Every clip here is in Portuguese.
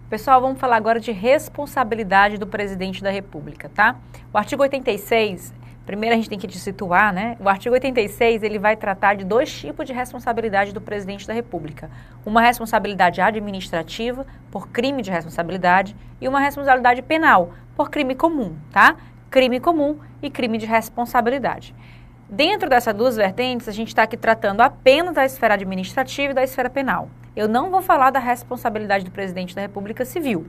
Pessoal, vamos falar agora de responsabilidade do presidente da República, tá? O artigo 86, primeiro a gente tem que te situar, né? O artigo 86, ele vai tratar de dois tipos de responsabilidade do presidente da República. Uma responsabilidade administrativa, por crime de responsabilidade, e uma responsabilidade penal, por crime comum, tá? Crime comum e crime de responsabilidade. Dentro dessas duas vertentes, a gente está aqui tratando apenas da esfera administrativa e da esfera penal. Eu não vou falar da responsabilidade do presidente da República Civil,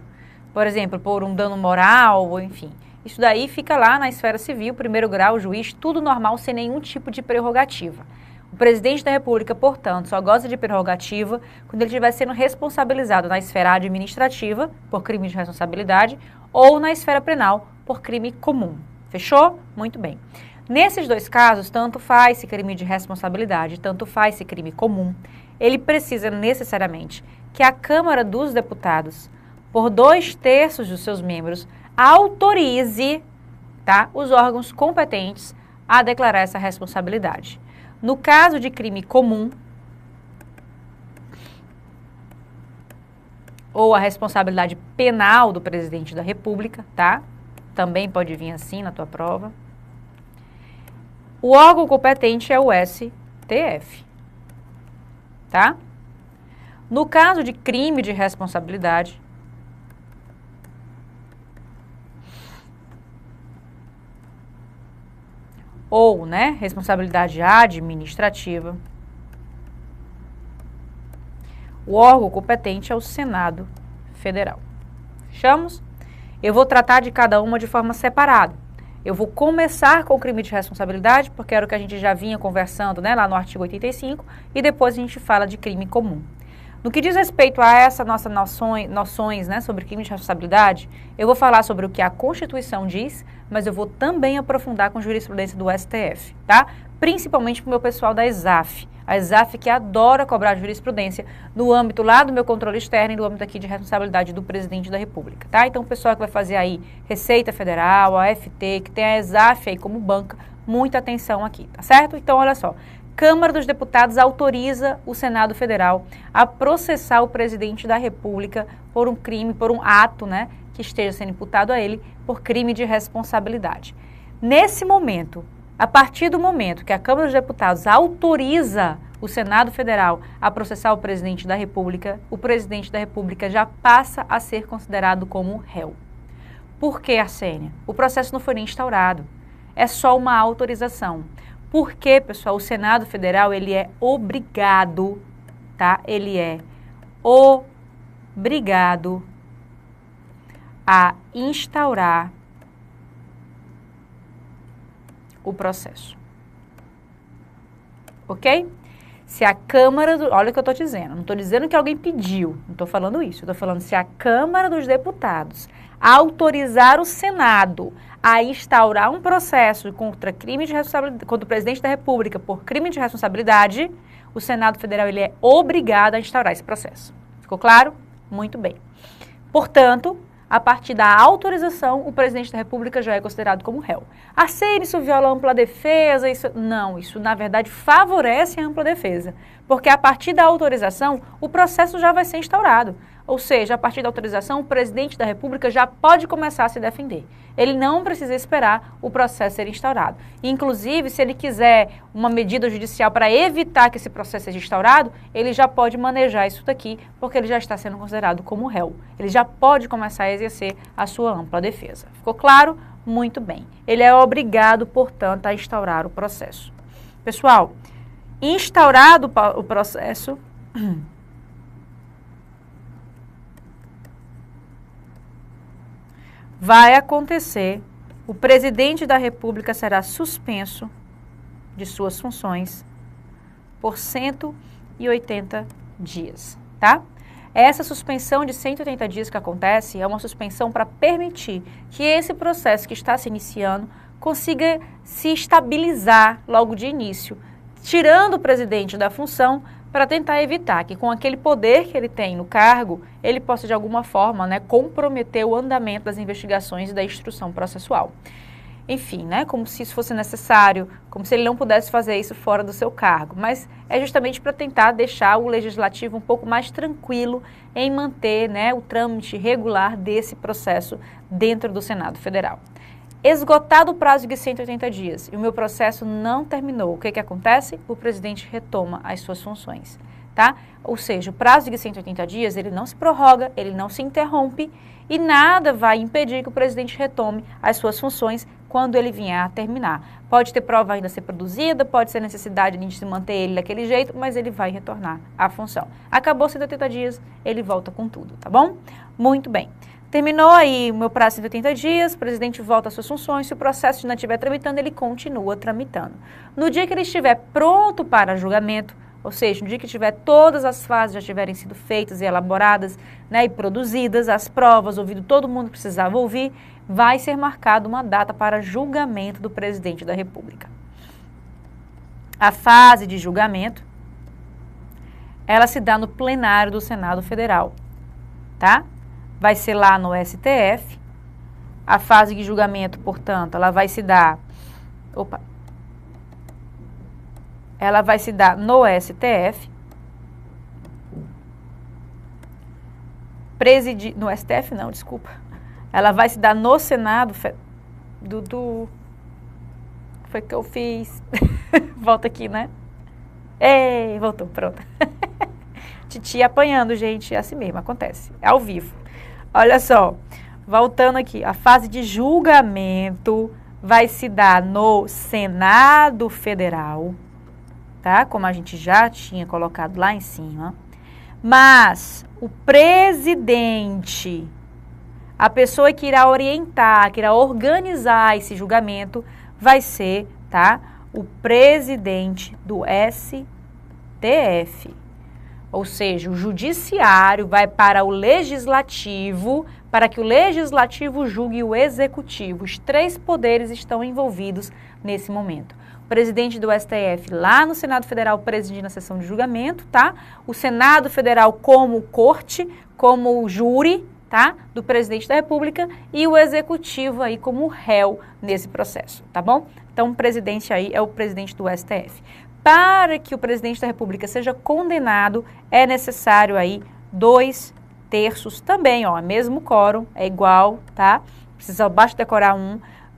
por exemplo, por um dano moral, ou enfim. Isso daí fica lá na esfera civil, primeiro grau, juiz, tudo normal, sem nenhum tipo de prerrogativa. O presidente da República, portanto, só goza de prerrogativa quando ele estiver sendo responsabilizado na esfera administrativa, por crime de responsabilidade, ou na esfera penal, por crime comum. Fechou? Muito bem. Nesses dois casos, tanto faz esse crime de responsabilidade, tanto faz esse crime comum, ele precisa necessariamente que a Câmara dos Deputados, por 2/3 dos seus membros, autorize, tá, os órgãos competentes a declarar essa responsabilidade. No caso de crime comum, ou a responsabilidade penal do presidente da República, tá? Também pode vir assim na tua prova. O órgão competente é o STF, tá? No caso de crime de responsabilidade, ou, né, responsabilidade administrativa, o órgão competente é o Senado Federal. Fechamos? Eu vou tratar de cada uma de forma separada. Eu vou começar com o crime de responsabilidade, porque era o que a gente já vinha conversando, né, lá no artigo 85, e depois a gente fala de crime comum. No que diz respeito a essas nossas noções, né, sobre crime de responsabilidade, eu vou falar sobre o que a Constituição diz, mas eu vou também aprofundar com jurisprudência do STF, tá? Principalmente para o meu pessoal da ESAF. A ESAF que adora cobrar jurisprudência no âmbito lá do meu controle externo e no âmbito aqui de responsabilidade do presidente da República, tá? Então o pessoal que vai fazer aí Receita Federal, a AFT, que tem a ESAF aí como banca, muita atenção aqui, tá certo? Então olha só, Câmara dos Deputados autoriza o Senado Federal a processar o presidente da República por um crime, por um ato, né, que esteja sendo imputado a ele por crime de responsabilidade. Nesse momento, a partir do momento que a Câmara dos Deputados autoriza o Senado Federal a processar o presidente da República, o presidente da República já passa a ser considerado como réu. Por que, Arsênia? O processo não foi nem instaurado. É só uma autorização. Porque, pessoal, o Senado Federal, ele é obrigado, tá? Ele é obrigado a instaurar o processo. Ok? Se a Câmara, olha o que eu estou dizendo, não estou dizendo que alguém pediu, não estou falando isso, eu estou falando se a Câmara dos Deputados autorizar o Senado a instaurar um processo contra crime de responsabilidade, contra o presidente da República por crime de responsabilidade, o Senado Federal ele é obrigado a instaurar esse processo. Ficou claro? Muito bem. Portanto, a partir da autorização, o presidente da República já é considerado como réu. Isso viola a ampla defesa? Não, isso na verdade favorece a ampla defesa, porque a partir da autorização, o processo já vai ser instaurado. Ou seja, a partir da autorização, o presidente da República já pode começar a se defender. Ele não precisa esperar o processo ser instaurado. Inclusive, se ele quiser uma medida judicial para evitar que esse processo seja instaurado, ele já pode manejar isso daqui, porque ele já está sendo considerado como réu. Ele já pode começar a exercer a sua ampla defesa. Ficou claro? Muito bem. Ele é obrigado, portanto, a instaurar o processo. Pessoal, instaurado o processo, vai acontecer, o presidente da República será suspenso de suas funções por 180 dias, tá? Essa suspensão de 180 dias que acontece é uma suspensão para permitir que esse processo que está se iniciando consiga se estabilizar logo de início, tirando o presidente da função para tentar evitar que com aquele poder que ele tem no cargo, ele possa de alguma forma, né, comprometer o andamento das investigações e da instrução processual. enfim, né, como se isso fosse necessário, como se ele não pudesse fazer isso fora do seu cargo. Mas é justamente para tentar deixar o legislativo um pouco mais tranquilo em manter, né, o trâmite regular desse processo dentro do Senado Federal. Esgotado o prazo de 180 dias e o meu processo não terminou, o que acontece? O presidente retoma as suas funções, tá? Ou seja, o prazo de 180 dias, ele não se prorroga, ele não se interrompe e nada vai impedir que o presidente retome as suas funções quando ele vier a terminar. Pode ter prova ainda a ser produzida, pode ser necessidade de se manter ele daquele jeito, mas ele vai retornar à função. Acabou 180 dias, ele volta com tudo, tá bom? Muito bem. Terminou aí o meu prazo de 180 dias, o presidente volta às suas funções, se o processo não estiver tramitando, ele continua tramitando. No dia que ele estiver pronto para julgamento, ou seja, no dia que tiver todas as fases já tiverem sido feitas e elaboradas, né, e produzidas, as provas, ouvido todo mundo que precisava ouvir, vai ser marcada uma data para julgamento do presidente da República. A fase de julgamento, ela se dá no plenário do Senado Federal, tá? Vai ser lá no STF. A fase de julgamento, portanto, ela vai se dar... Ela vai se dar no STF. No STF não, desculpa. Ela vai se dar no Senado... Foi que eu fiz... Volta aqui, né? Ei, voltou, pronto. Titi apanhando, gente, é assim mesmo, acontece. É ao vivo. Olha só, voltando aqui, a fase de julgamento vai se dar no Senado Federal, tá? Como a gente já tinha colocado lá em cima. Mas o presidente, a pessoa que irá orientar, que irá organizar esse julgamento, vai ser, tá? O presidente do STF. Ou seja, o judiciário vai para o legislativo, para que o legislativo julgue o executivo. Os três poderes estão envolvidos nesse momento. O presidente do STF lá no Senado Federal presidindo a sessão de julgamento, tá? O Senado Federal como corte, como júri, tá? Do presidente da República e o executivo aí como réu nesse processo, tá bom? Então, o presidente aí é o presidente do STF. Para que o presidente da República seja condenado, é necessário aí 2/3 também, ó, mesmo quórum, é igual, tá? Precisa basta decorar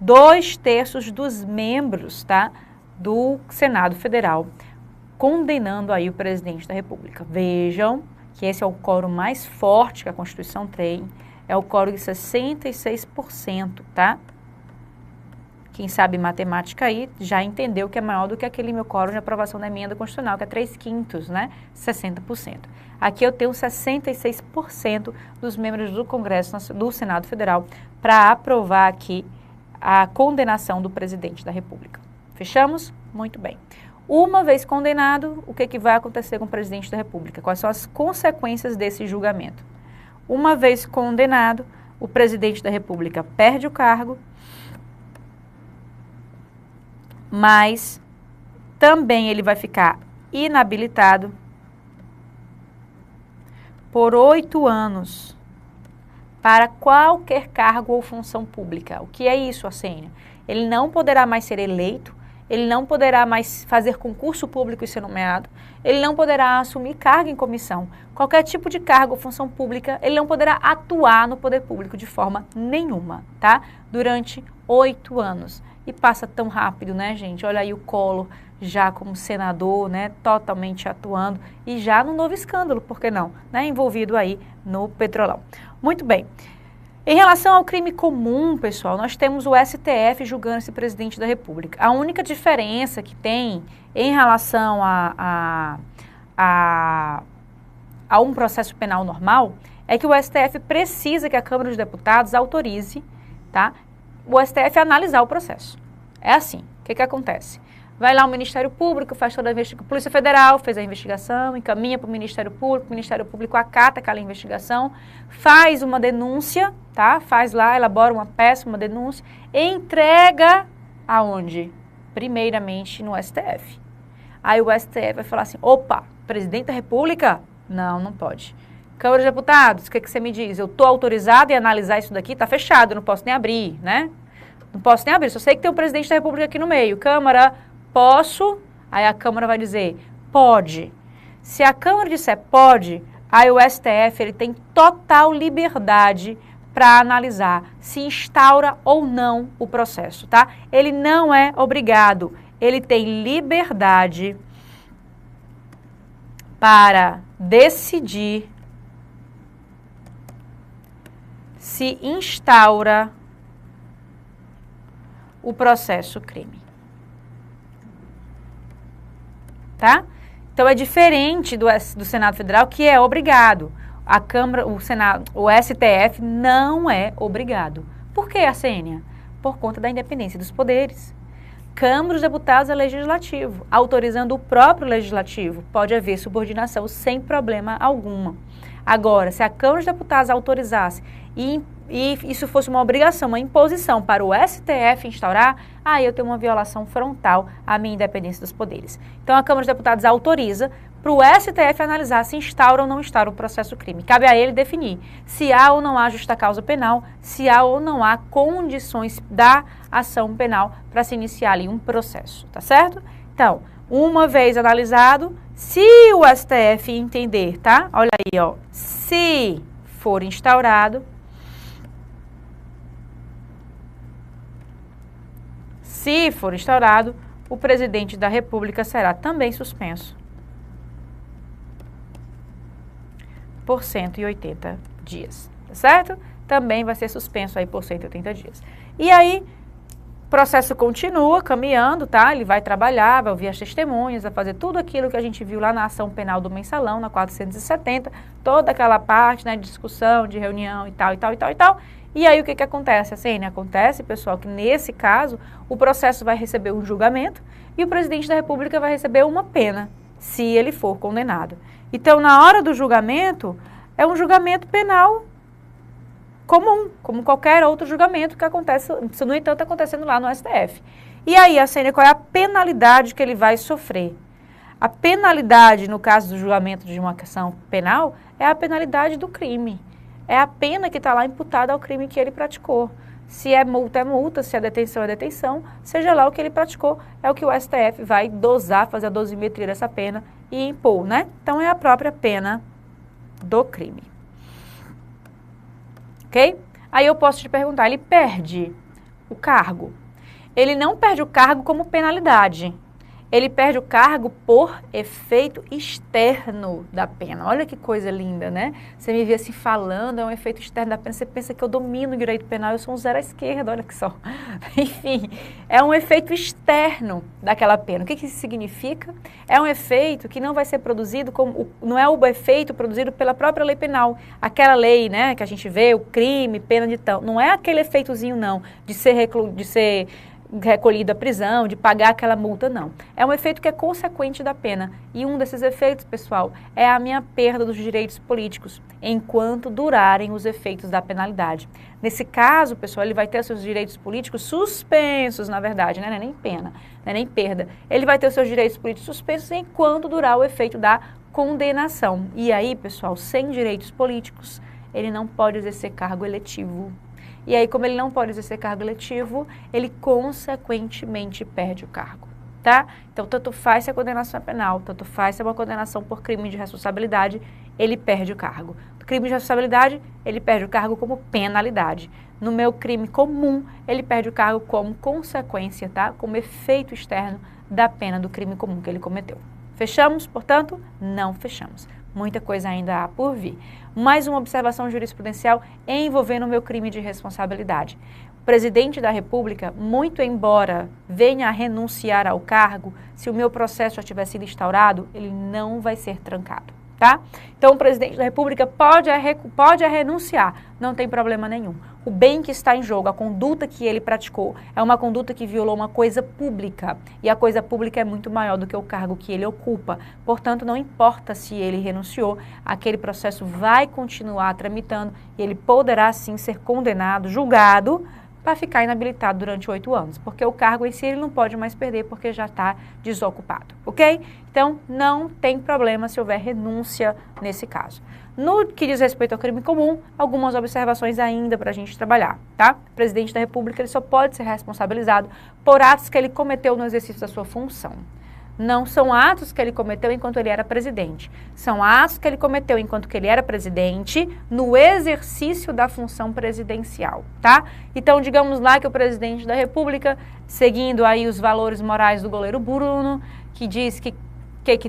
2/3 dos membros, tá? Do Senado Federal, condenando aí o presidente da República. Vejam que esse é o quórum mais forte que a Constituição tem, é o quórum de 66%, tá? Quem sabe matemática aí já entendeu que é maior do que aquele meu quórum de aprovação da emenda constitucional, que é 3/5, né? 60%. Aqui eu tenho 66% dos membros do Congresso, do Senado Federal, para aprovar aqui a condenação do presidente da República. Fechamos? Muito bem. Uma vez condenado, o que vai acontecer com o presidente da República? Quais são as consequências desse julgamento? Uma vez condenado, o presidente da República perde o cargo, mas também ele vai ficar inabilitado por 8 anos para qualquer cargo ou função pública. O que é isso, Arsênia? Ele não poderá mais ser eleito, ele não poderá mais fazer concurso público e ser nomeado, ele não poderá assumir cargo em comissão. Qualquer tipo de cargo ou função pública, ele não poderá atuar no poder público de forma nenhuma, tá? Durante 8 anos. E passa tão rápido, né, gente? Olha aí o Collor já como senador, né, totalmente atuando e já no novo escândalo, por que não? Né, envolvido aí no Petrolão. Muito bem. Em relação ao crime comum, pessoal, nós temos o STF julgando esse presidente da República. A única diferença que tem em relação a um processo penal normal é que o STF precisa que a Câmara dos Deputados autorize, tá, o STF analisar o processo. É assim, o que acontece? Vai lá o Ministério Público, faz toda a investigação, Polícia Federal fez a investigação, encaminha para o Ministério Público acata aquela investigação, faz uma denúncia, tá? Faz lá, elabora uma peça, uma denúncia, e entrega aonde? Primeiramente no STF. Aí o STF vai falar assim, opa, presidente da República? Não, não pode. Câmara de Deputados, o que você me diz? Eu estou autorizado em analisar isso daqui, está fechado, eu não posso nem abrir, né? Não posso nem abrir, só sei que tem o presidente da República aqui no meio. Câmara, posso? Aí a Câmara vai dizer, pode. Se a Câmara disser pode, aí o STF ele tem total liberdade para analisar se instaura ou não o processo, tá? Ele não é obrigado, ele tem liberdade para decidir se instaura o processo crime. Tá? Então é diferente do Senado Federal, que é obrigado. A Câmara, o Senado, o STF não é obrigado. Por que, Arsênia? Por conta da independência dos poderes. Câmara dos Deputados é legislativo. Autorizando o próprio legislativo, pode haver subordinação sem problema alguma. Agora, se a Câmara dos Deputados autorizasse e isso fosse uma obrigação, uma imposição para o STF instaurar, aí eu tenho uma violação frontal à minha independência dos poderes. Então, a Câmara dos Deputados autoriza para o STF analisar se instaura ou não instaura o processo crime. Cabe a ele definir se há ou não há justa causa penal, se há ou não há condições da ação penal para se iniciar ali um processo, tá certo? Então, uma vez analisado, se o STF entender, tá? Olha aí, ó, se for instaurado, o presidente da República será também suspenso por 180 dias, tá certo? Também vai ser suspenso aí por 180 dias. E aí, o processo continua caminhando, tá? Ele vai trabalhar, vai ouvir as testemunhas, vai fazer tudo aquilo que a gente viu lá na ação penal do mensalão, na 470, toda aquela parte, né, de discussão, de reunião e tal, e tal, e tal, e tal. E aí o que acontece? Assim, acontece, pessoal, que nesse caso o processo vai receber um julgamento e o presidente da República vai receber uma pena, se ele for condenado. Então, na hora do julgamento, é um julgamento penal comum, como qualquer outro julgamento que acontece, no entanto, acontecendo lá no STF. E aí, Arsênia, qual é a penalidade que ele vai sofrer? A penalidade, no caso do julgamento de uma ação penal, é a penalidade do crime. É a pena que está lá imputada ao crime que ele praticou. Se é multa, se é detenção, é detenção. Seja lá o que ele praticou, é o que o STF vai dosar, fazer a dosimetria dessa pena e impor, né? Então, é a própria pena do crime. Ok? Aí eu posso te perguntar, ele perde o cargo? Ele não perde o cargo como penalidade. Ele perde o cargo por efeito externo da pena. Olha que coisa linda, né? Você me vê assim falando, é um efeito externo da pena. Você pensa que eu domino o direito penal, eu sou um zero à esquerda, olha que só. Enfim, é um efeito externo daquela pena. O que isso significa? É um efeito que não vai ser produzido, não é o efeito produzido pela própria lei penal. Aquela lei, né, que a gente vê, o crime, pena de tal. Não é aquele efeitozinho, não, de ser recolhido à prisão, de pagar aquela multa, não. É um efeito que é consequente da pena. E um desses efeitos, pessoal, é a minha perda dos direitos políticos, enquanto durarem os efeitos da penalidade. Nesse caso, pessoal, ele vai ter seus direitos políticos suspensos, na verdade, né? Não é nem pena, não é nem perda. Ele vai ter os seus direitos políticos suspensos enquanto durar o efeito da condenação. E aí, pessoal, sem direitos políticos, ele não pode exercer cargo eletivo. E aí, como ele não pode exercer cargo eletivo, ele consequentemente perde o cargo, tá? Então, tanto faz se a condenação é penal, tanto faz se é uma condenação por crime de responsabilidade, ele perde o cargo. No crime de responsabilidade, ele perde o cargo como penalidade. No meu crime comum, ele perde o cargo como consequência, tá? Como efeito externo da pena do crime comum que ele cometeu. Fechamos, portanto? Não fechamos. Muita coisa ainda há por vir. Mais uma observação jurisprudencial envolvendo o meu crime de responsabilidade. O presidente da República, muito embora venha a renunciar ao cargo, se o meu processo já tiver sido instaurado, ele não vai ser trancado, tá? Então, o presidente da República pode renunciar, não tem problema nenhum. O bem que está em jogo, a conduta que ele praticou, é uma conduta que violou uma coisa pública. E a coisa pública é muito maior do que o cargo que ele ocupa. Portanto, não importa se ele renunciou, aquele processo vai continuar tramitando e ele poderá sim ser condenado, julgado para ficar inabilitado durante 8 anos, porque o cargo em si ele não pode mais perder porque já está desocupado, ok? Então, não tem problema se houver renúncia nesse caso. No que diz respeito ao crime comum, algumas observações ainda para a gente trabalhar, tá? O presidente da República ele só pode ser responsabilizado por atos que ele cometeu no exercício da sua função. Não são atos que ele cometeu enquanto ele era presidente. São atos que ele cometeu enquanto que ele era presidente no exercício da função presidencial, tá? Então, digamos lá que o presidente da República, seguindo aí os valores morais do goleiro Bruno, que diz que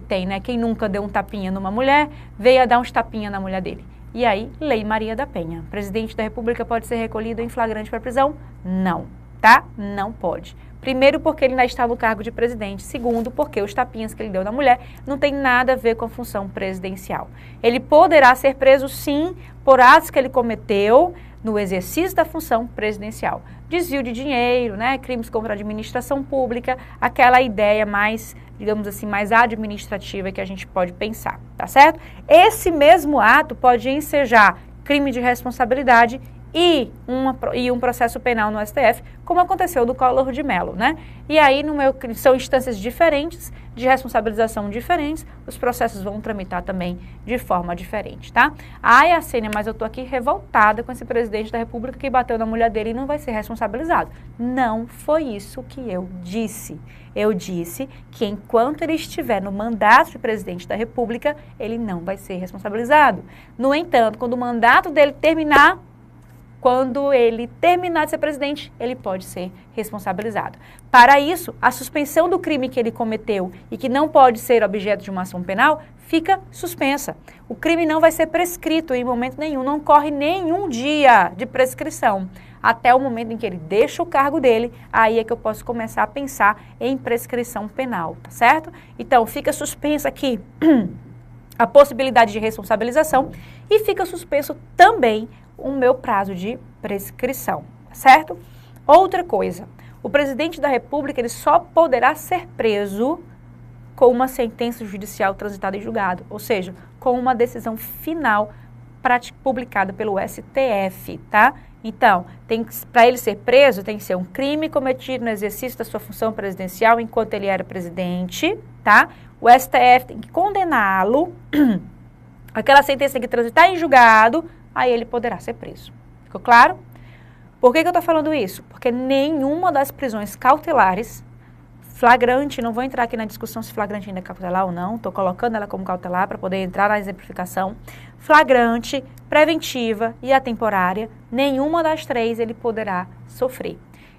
tem, né? Quem nunca deu um tapinha numa mulher, veio a dar uns tapinha na mulher dele. E aí, Lei Maria da Penha. O presidente da República pode ser recolhido em flagrante para prisão? Não, tá? Não pode. Primeiro, porque ele ainda está no cargo de presidente. Segundo, porque os tapinhas que ele deu na mulher não tem nada a ver com a função presidencial. Ele poderá ser preso, sim, por atos que ele cometeu no exercício da função presidencial. Desvio de dinheiro, né, crimes contra a administração pública, aquela ideia mais, digamos assim, mais administrativa que a gente pode pensar, tá certo? Esse mesmo ato pode ensejar crime de responsabilidade e um processo penal no STF, como aconteceu do Collor de Mello, né? E aí, são instâncias diferentes, de responsabilização diferentes, os processos vão tramitar também de forma diferente, tá? Ai, Arsênia, mas eu tô aqui revoltada com esse presidente da República que bateu na mulher dele e não vai ser responsabilizado. Não foi isso que eu disse. Eu disse que enquanto ele estiver no mandato de presidente da República, ele não vai ser responsabilizado. No entanto, quando o mandato dele terminar, quando ele terminar de ser presidente, ele pode ser responsabilizado. Para isso, a suspensão do crime que ele cometeu e que não pode ser objeto de uma ação penal, fica suspensa. O crime não vai ser prescrito em momento nenhum, não corre nenhum dia de prescrição. Até o momento em que ele deixa o cargo dele, aí é que eu posso começar a pensar em prescrição penal, tá certo? Então, fica suspensa aqui a possibilidade de responsabilização e fica suspenso também o meu prazo de prescrição, certo? Outra coisa, o presidente da República ele só poderá ser preso com uma sentença judicial transitada em julgado, ou seja, com uma decisão final publicada pelo STF, tá? Então, para ele ser preso, tem que ser um crime cometido no exercício da sua função presidencial enquanto ele era presidente, tá? O STF tem que condená-lo, aquela sentença tem que transitar em julgado, aí ele poderá ser preso. Ficou claro? Por que eu estou falando isso? Porque nenhuma das prisões cautelares, flagrante, não vou entrar aqui na discussão se flagrante ainda é cautelar ou não, estou colocando ela como cautelar para poder entrar na exemplificação, flagrante, preventiva e atemporária, nenhuma das três ele poderá sofrer.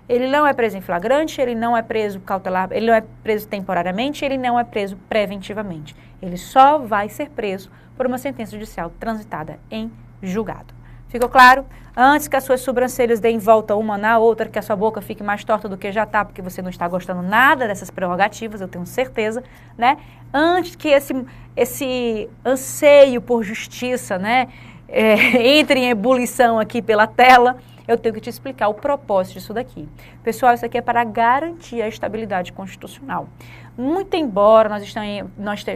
Ele não é preso em flagrante, ele não é preso cautelar, ele não é preso temporariamente, ele não é preso preventivamente. Ele só vai ser preso por uma sentença judicial transitada em julgado. Ficou claro? Antes que as suas sobrancelhas deem volta uma na outra, que a sua boca fique mais torta do que já está, porque você não está gostando nada dessas prerrogativas, eu tenho certeza, né? Antes que esse anseio por justiça, né, entre em ebulição aqui pela tela, eu tenho que te explicar o propósito disso daqui. Pessoal, isso aqui é para garantir a estabilidade constitucional. Muito embora nós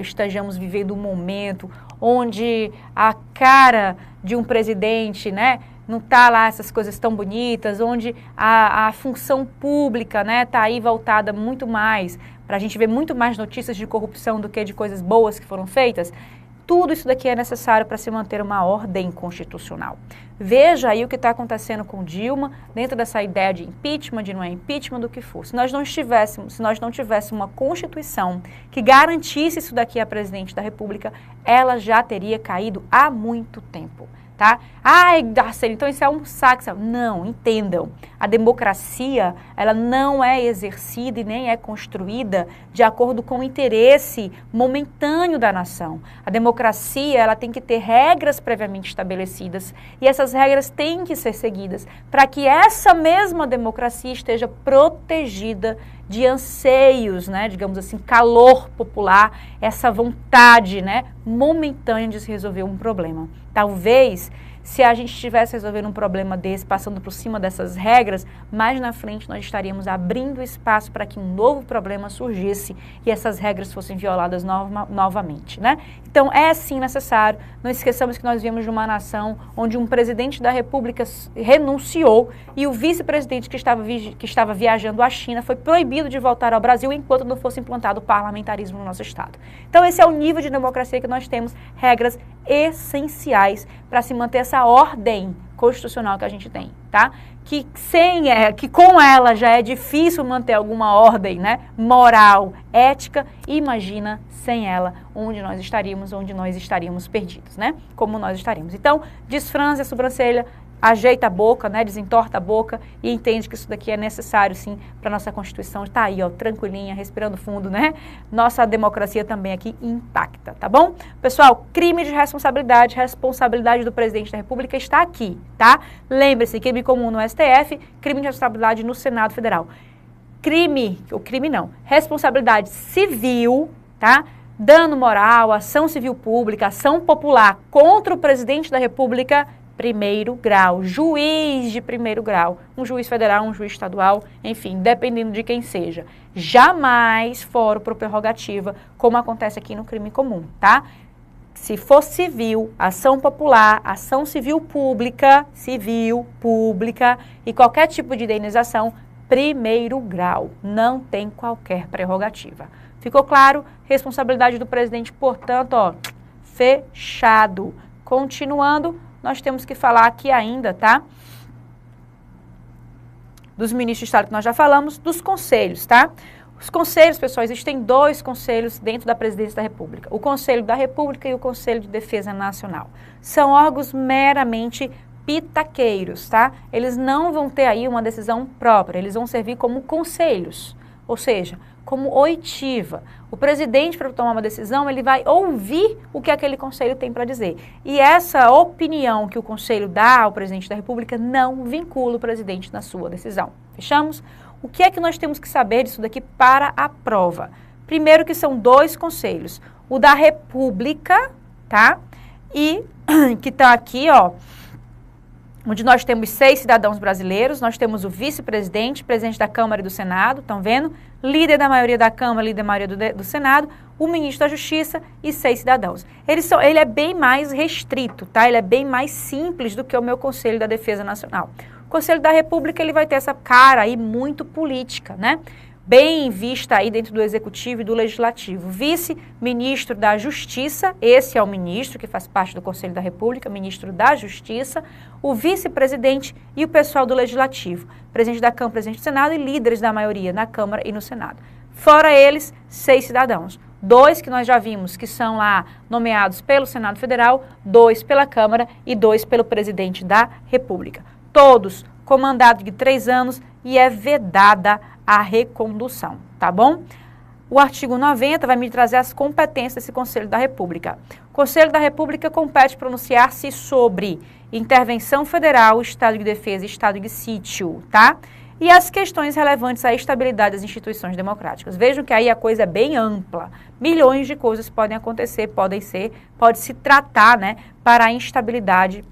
estejamos vivendo um momento onde a cara de um presidente, né, não está lá essas coisas tão bonitas, onde a função pública, né, está aí voltada muito mais, para a gente ver muito mais notícias de corrupção do que de coisas boas que foram feitas. Tudo isso daqui é necessário para se manter uma ordem constitucional. Veja aí o que está acontecendo com Dilma, dentro dessa ideia de impeachment, de não é impeachment, do que for. Se nós não tivéssemos uma Constituição que garantisse isso daqui à presidente da República, ela já teria caído há muito tempo. Tá? Ai, Darcelo, então isso é um saco. Não, entendam. A democracia, ela não é exercida e nem é construída de acordo com o interesse momentâneo da nação. A democracia, ela tem que ter regras previamente estabelecidas e essas regras têm que ser seguidas para que essa mesma democracia esteja protegida de anseios, né, digamos assim, calor popular, essa vontade, né, momentânea de se resolver um problema. Talvez, se a gente estivesse resolvendo um problema desse, passando por cima dessas regras, mais na frente nós estaríamos abrindo espaço para que um novo problema surgisse e essas regras fossem violadas novamente, né? Então, é sim necessário. Não esqueçamos que nós vivemos de uma nação onde um presidente da República renunciou e o vice-presidente que estava viajando à China foi proibido de voltar ao Brasil enquanto não fosse implantado o parlamentarismo no nosso Estado. Então, esse é o nível de democracia que nós temos, regras essenciais para se manter essa ordem constitucional que a gente tem, tá? Que com ela já é difícil manter alguma ordem, né, moral, ética, imagina sem ela onde nós estaríamos perdidos, né? Como nós estaríamos. Então, desfranze a sobrancelha, ajeita a boca, né, desentorta a boca e entende que isso daqui é necessário, sim, para a nossa Constituição. Está aí, ó, tranquilinha, respirando fundo, né? Nossa democracia também aqui intacta, tá bom? Pessoal, crime de responsabilidade do presidente da República está aqui, tá? Lembre-se, crime comum no STF, crime de responsabilidade no Senado Federal. Responsabilidade civil, tá? Dano moral, ação civil pública, ação popular contra o presidente da República, primeiro grau, juiz de primeiro grau, um juiz federal, um juiz estadual, enfim, dependendo de quem seja. Jamais fora por prerrogativa, como acontece aqui no crime comum, tá? Se for civil, ação popular, ação civil pública e qualquer tipo de indenização, primeiro grau, não tem qualquer prerrogativa. Ficou claro? Responsabilidade do presidente, portanto, ó, fechado. Continuando, nós temos que falar aqui ainda, tá? Dos ministros de Estado que nós já falamos, dos conselhos, tá? Os conselhos, pessoal, existem 2 conselhos dentro da Presidência da República. O Conselho da República e o Conselho de Defesa Nacional. São órgãos meramente pitaqueiros, tá? Eles não vão ter aí uma decisão própria, eles vão servir como conselhos, ou seja, como oitiva. O presidente, para tomar uma decisão, ele vai ouvir o que aquele conselho tem para dizer. E essa opinião que o conselho dá ao presidente da República não vincula o presidente na sua decisão. Fechamos? O que é que nós temos que saber disso daqui para a prova? Primeiro que são 2 conselhos. O da República, tá? E que está aqui, ó, onde nós temos 6 cidadãos brasileiros, nós temos o vice-presidente, presidente da Câmara e do Senado, estão vendo? Líder da maioria da Câmara, líder da maioria do Senado, o ministro da Justiça e 6 cidadãos. Ele é bem mais restrito, tá? Ele é bem mais simples do que o meu Conselho da Defesa Nacional. O Conselho da República, ele vai ter essa cara aí muito política, né? Bem vista aí dentro do Executivo e do Legislativo. Vice-ministro da Justiça, esse é o ministro que faz parte do Conselho da República, ministro da Justiça, o vice-presidente e o pessoal do Legislativo, presidente da Câmara, presidente do Senado e líderes da maioria na Câmara e no Senado. Fora eles, 6 cidadãos. 2 que nós já vimos que são lá nomeados pelo Senado Federal, 2 pela Câmara e 2 pelo presidente da República. Todos com mandato de 3 anos e é vedada a recondução, tá bom? O artigo 90 vai me trazer as competências desse Conselho da República. O Conselho da República compete pronunciar-se sobre intervenção federal, estado de defesa e estado de sítio, tá? E as questões relevantes à estabilidade das instituições democráticas. Vejam que aí a coisa é bem ampla. Milhões de coisas podem acontecer, pode se tratar, né, para a estabilidade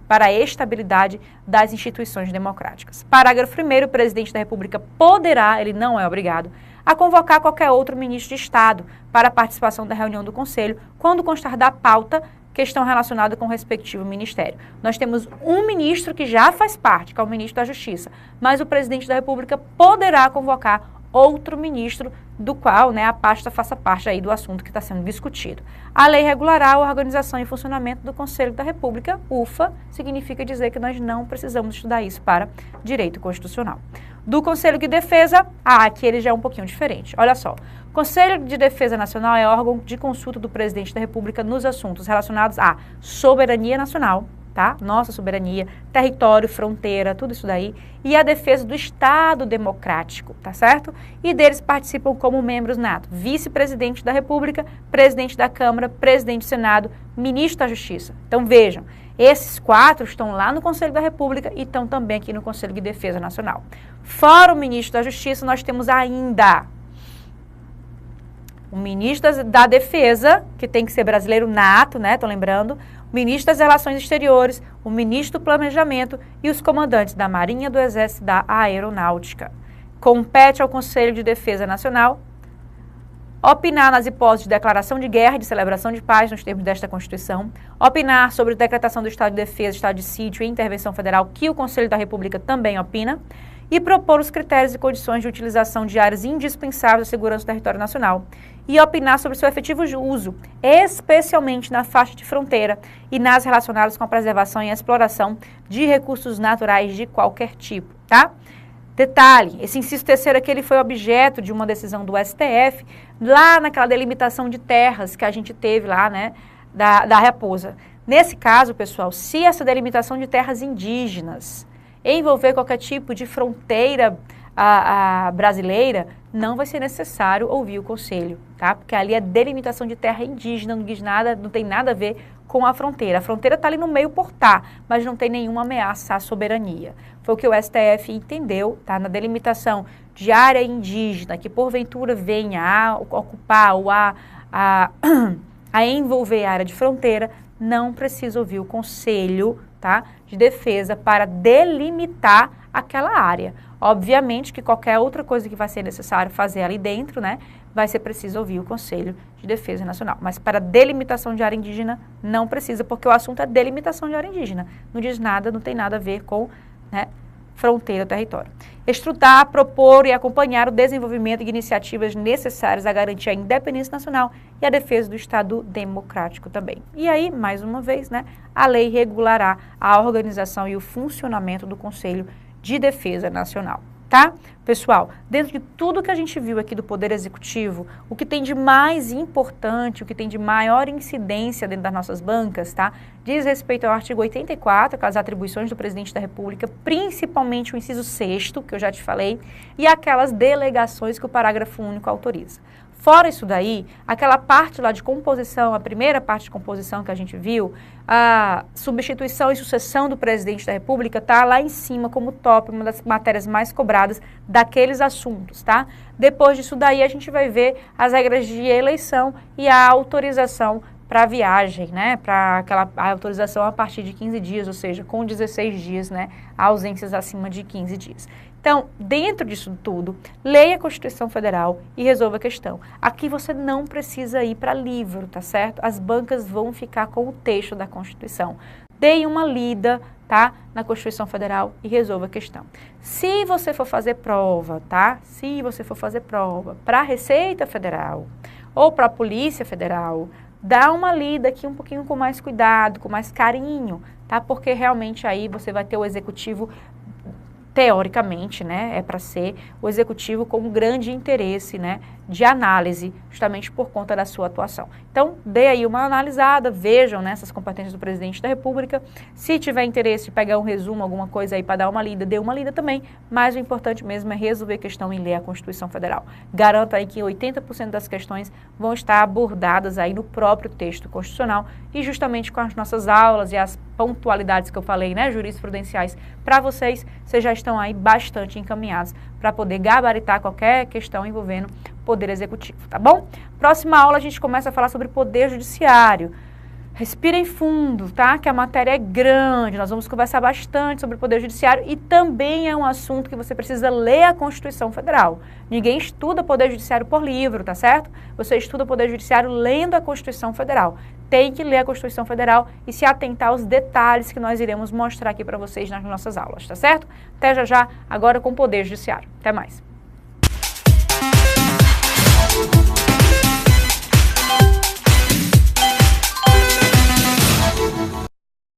das instituições democráticas. Parágrafo 1º, o presidente da República poderá, ele não é obrigado, a convocar qualquer outro ministro de Estado para a participação da reunião do Conselho, quando constar da pauta questão relacionada com o respectivo ministério. Nós temos um ministro que já faz parte, que é o ministro da Justiça, mas o presidente da República poderá convocar outro ministro do qual, né, a pasta faça parte aí do assunto que está sendo discutido. A lei regulará a organização e funcionamento do Conselho da República, UFA, significa dizer que nós não precisamos estudar isso para direito constitucional. Do Conselho de Defesa, aqui ele já é um pouquinho diferente. Olha só, o Conselho de Defesa Nacional é órgão de consulta do presidente da República nos assuntos relacionados à soberania nacional, tá? Nossa soberania, território, fronteira, tudo isso daí, e a defesa do Estado democrático, tá certo? E deles participam como membros natos, vice-presidente da República, presidente da Câmara, presidente do Senado, ministro da Justiça. Então vejam, esses 4 estão lá no Conselho da República e estão também aqui no Conselho de Defesa Nacional. Fora o ministro da Justiça, nós temos ainda o ministro da Defesa, que tem que ser brasileiro nato, né? Tô lembrando. o ministro das Relações Exteriores, o ministro do Planejamento e os comandantes da Marinha, do Exército e da Aeronáutica. Compete ao Conselho de Defesa Nacional opinar nas hipóteses de declaração de guerra e de celebração de paz nos termos desta Constituição, opinar sobre a decretação do estado de defesa, estado de sítio e intervenção federal, que o Conselho da República também opina, e propor os critérios e condições de utilização de áreas indispensáveis à segurança do território nacional, e opinar sobre seu efetivo uso, especialmente na faixa de fronteira e nas relacionadas com a preservação e a exploração de recursos naturais de qualquer tipo, tá? Detalhe, esse inciso terceiro aqui, ele foi objeto de uma decisão do STF, lá naquela delimitação de terras que a gente teve lá, né, da Raposa. Nesse caso, pessoal, se essa delimitação de terras indígenas envolver qualquer tipo de fronteira brasileira, não vai ser necessário ouvir o conselho, tá? Porque ali é delimitação de terra indígena, não tem nada a ver com a fronteira. A fronteira está ali no meio por tá, mas não tem nenhuma ameaça à soberania. Foi o que o STF entendeu, tá? Na delimitação de área indígena, que porventura venha a ocupar ou a envolver a área de fronteira, não precisa ouvir o Conselho, tá, de Defesa para delimitar aquela área. Obviamente que qualquer outra coisa que vai ser necessário fazer ali dentro, né, vai ser preciso ouvir o Conselho de Defesa Nacional. Mas para delimitação de área indígena, não precisa, porque o assunto é delimitação de área indígena. Não diz nada, não tem nada a ver com, né, fronteira ou território. Estudar, propor e acompanhar o desenvolvimento de iniciativas necessárias a garantir a independência nacional e a defesa do Estado democrático também. E aí, mais uma vez, né, a lei regulará a organização e o funcionamento do Conselho de Defesa Nacional, tá? Pessoal, dentro de tudo que a gente viu aqui do Poder Executivo, o que tem de mais importante, o que tem de maior incidência dentro das nossas bancas, tá? Diz respeito ao artigo 84, aquelas atribuições do Presidente da República, principalmente o inciso 6º, que eu já te falei, e aquelas delegações que o parágrafo único autoriza. Fora isso daí, aquela parte lá de composição, a primeira parte de composição que a gente viu, a substituição e sucessão do Presidente da República está lá em cima como top, uma das matérias mais cobradas daqueles assuntos, tá? Depois disso daí a gente vai ver as regras de eleição e a autorização para a viagem, né? Para a autorização a partir de 15 dias, ou seja, com 16 dias, né? Ausências acima de 15 dias. Então, dentro disso tudo, leia a Constituição Federal e resolva a questão. Aqui você não precisa ir para livro, tá certo? As bancas vão ficar com o texto da Constituição. Dê uma lida, tá? Na Constituição Federal e resolva a questão. Se você for fazer prova, tá? Se você for fazer prova para a Receita Federal ou para a Polícia Federal, dá uma lida aqui um pouquinho com mais cuidado, com mais carinho, tá? Porque realmente aí você vai ter o executivo, teoricamente, né, é para ser o executivo com um grande interesse, né, de análise, justamente por conta da sua atuação. Então, dê aí uma analisada, vejam, né, essas competências do Presidente da República. Se tiver interesse de pegar um resumo, alguma coisa aí para dar uma lida, dê uma lida também, mas o importante mesmo é resolver a questão e ler a Constituição Federal. Garanto aí que 80% das questões vão estar abordadas aí no próprio texto constitucional e justamente com as nossas aulas e as pontualidades que eu falei, né, jurisprudenciais, para vocês já estão aí bastante encaminhados para poder gabaritar qualquer questão envolvendo Poder Executivo, tá bom? Próxima aula a gente começa a falar sobre Poder Judiciário. Respirem fundo, tá? Que a matéria é grande, nós vamos conversar bastante sobre o Poder Judiciário e também é um assunto que você precisa ler a Constituição Federal. Ninguém estuda Poder Judiciário por livro, tá certo? Você estuda Poder Judiciário lendo a Constituição Federal. Tem que ler a Constituição Federal e se atentar aos detalhes que nós iremos mostrar aqui para vocês nas nossas aulas, tá certo? Até já já, agora com o Poder Judiciário. Até mais.